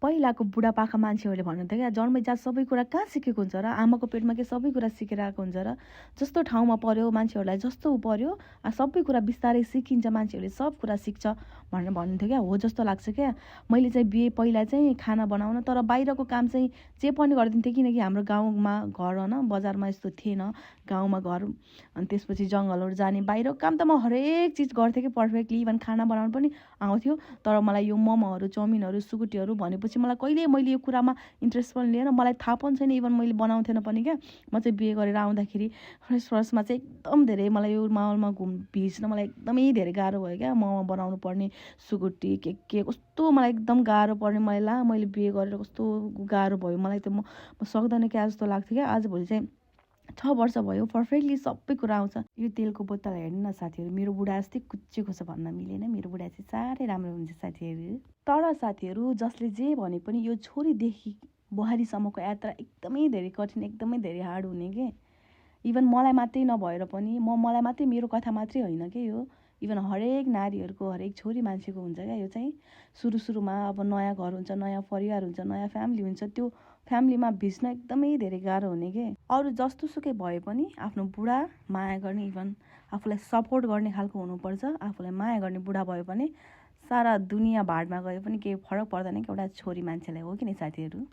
पहिलाको बुढापाका मान्छेहरूले भन्नुहुन्थ्यो क्या जन्मजात सबै कुरा कहाँ सिकेको हुन्छ र आमाको पेटमा के सबै कुरा सिकेर आएको हुन्छ र जस्तो ठाउँमा पर्यो मान्छेहरूलाई जस्तो पर्यो सबै कुरा बिस्तारै सिकिन्छ मान्छेहरूले सब कुरा सिक्छ भनेर भन्नुहुन्थ्यो क्या हो जस्तो लाग्छ क्या मैले चाहिँ बिहे पहिला चाहिँ खाना बनाउन तर बाहिरको काम चाहिँ जे पनि गरिदिन्थेँ किनकि हाम्रो गाउँमा घर होइन बजारमा यस्तो थिएन गाउँमा घर अनि त्यसपछि जङ्गलहरू जाने बाहिरको काम त म हरेक चिज गर्थेँ कि पर्फेक्टली इभन खाना बनाउनु पनि आउँथ्यो तर मलाई यो मोमोहरू चाउमिनहरू सुकुटीहरू भनेपछि मलाई कहिले मैले यो कुरामा इन्ट्रेस्ट पनि लिएन मलाई थाहा पनि छैन इभन मैले बनाउँथेन पनि क्या म चाहिँ बिहे गरेर आउँदाखेरि फर्स्टमा चाहिँ एकदम धेरै मलाई यो माहौलमा भिज्न मलाई एकदमै धेरै गाह्रो भयो क्या मोमो बनाउनु पर्ने सुकुटी के कस्तो मलाई एकदम गाह्रो पर्ने मैले बिहे गरेर कस्तो गाह्रो भयो मलाई त म सक्दैन क्या जस्तो लाग्थ्यो क्या आजभोलि चाहिँ 6 वर्ष भयो पर्फेक्टली सबै कुरा आउँछ यो तेलको बोतल हेर्नु न साथीहरू मेरो बुढा जस्तै कुच्चेको छ भन्न मिलेन मेरो बुढा चाहिँ साह्रै राम्रो हुन्छ साथीहरू तर साथीहरू जसले जे भने पनि यो छोरीदेखि बुहारीसम्मको यात्रा एकदमै धेरै कठिन एकदमै धेरै हार्ड हुने के इभन मलाई मात्रै नभएर पनि मलाई मात्रै मेरो कथा मात्रै होइन के यो इभन हरेक नारीहरूको हरेक छोरी मान्छेको हुन्छ क्या यो चाहिँ सुरुमा अब नयाँ घर हुन्छ नयाँ परिवार हुन्छ नयाँ फ्यामिली हुन्छ त्यो फ्यामिलीमा भिज्न एकदमै धेरै गाह्रो हुने के अरू जस्तोसुकै भए पनि आफ्नो बुढा माया गर्ने इभन आफूलाई सपोर्ट गर्ने खालको हुनुपर्छ आफूलाई माया गर्ने बुढा भयो भने सारा दुनियाँ भाडमा गए पनि केही फरक पर्दैन कि एउटा छोरी मान्छेलाई हो कि नि साथीहरू